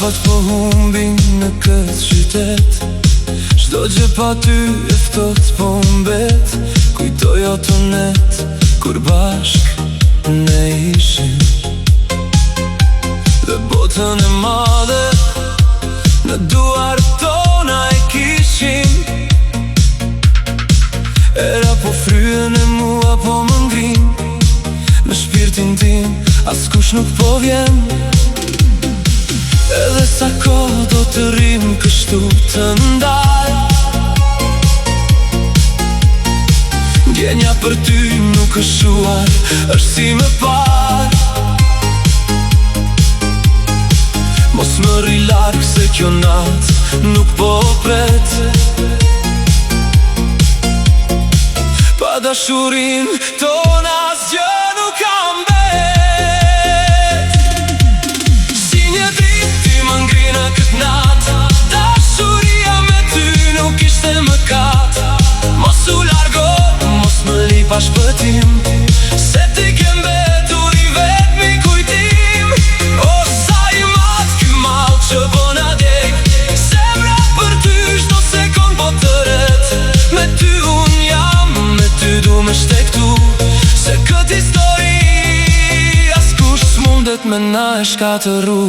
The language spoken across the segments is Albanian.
Qapat po humbin në këtë qytet, çdo gjë pa ty e ftoht po mbet. Kujtoj ato net kur bashk ne ishim, dhe botën e madhe në duart tona e kishim. Era po fryen e mua po më ngrin, në shpirtin tim askush nuk po vjen. Edhe sa kohë do të rrim kështu të ndaj, ndjenja për ty nuk është shuar, është si më parë. Mos më rri larg se kjo natë nuk po pret. Pa dashurin tonë asgjë nuk kam bet. Si një dritë ty më ngri në këtë natë, dashuria me ty nuk ishte mëkat. Mos u largo, mos më li pa shpëtim, se ti ke mbetur i vetmi kujtim. O sa i madh ky mall që bona djeg, zemra për ty çdo sekond po të ret. Me ty un jam, me ty du me shtektu, se këtë histori askush s'mundet me na e shkatëru.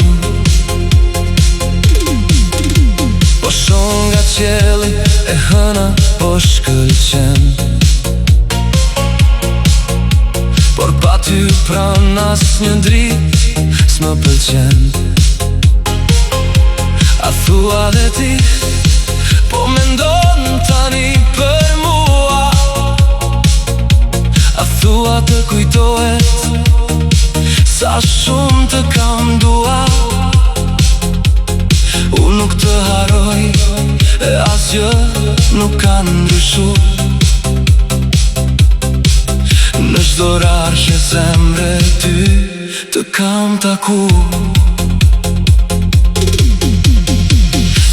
Po shon nga qielli e hëna po shkëlqen, por pa ty pran asnjë dritë s'më pëlqen. A thua dhe ti, po mendon tani për mua? A thua të kujtohet sa shumë të kam dua? Unë nuk të haroj e asgjë nuk ka ndryshu. Në çdo rarshë zemre ty të kam taku.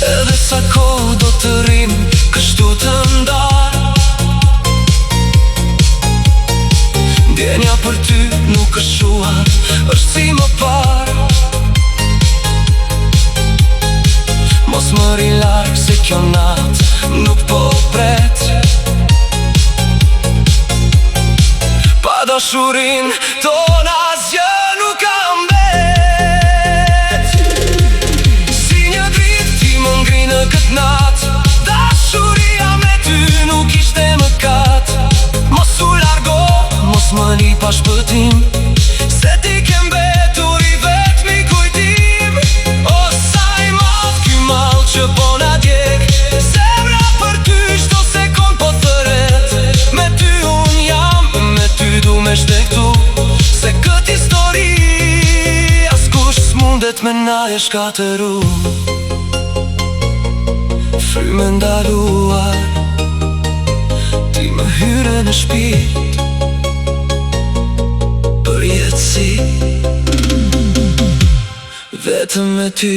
Edhe sa kohë do të rrim kështu të ndar, ndjenja për ty nuk është shuar, është si më parë. Mos më rri larg se kjo natë nuk po pret. Pa dashurin tonë asgjë nuk kam bet. Si një dritë ti më ngri në këtë natë, dashuria me ty nuk ishte mëkat. Mos u largo, mos më li pa shpëtim, se ti ke mbetur i vetmi kujtim. O sa i madh ky mall që po na djeg, zemra për ty çdo sekond po thëret. Me ty un jam, me ty du me shtektu, se këtë histori askush s'mundet me na e shkatëru. Fryme ndaluar, ti më hyre në shpirt, për jetësi vetëm me ty.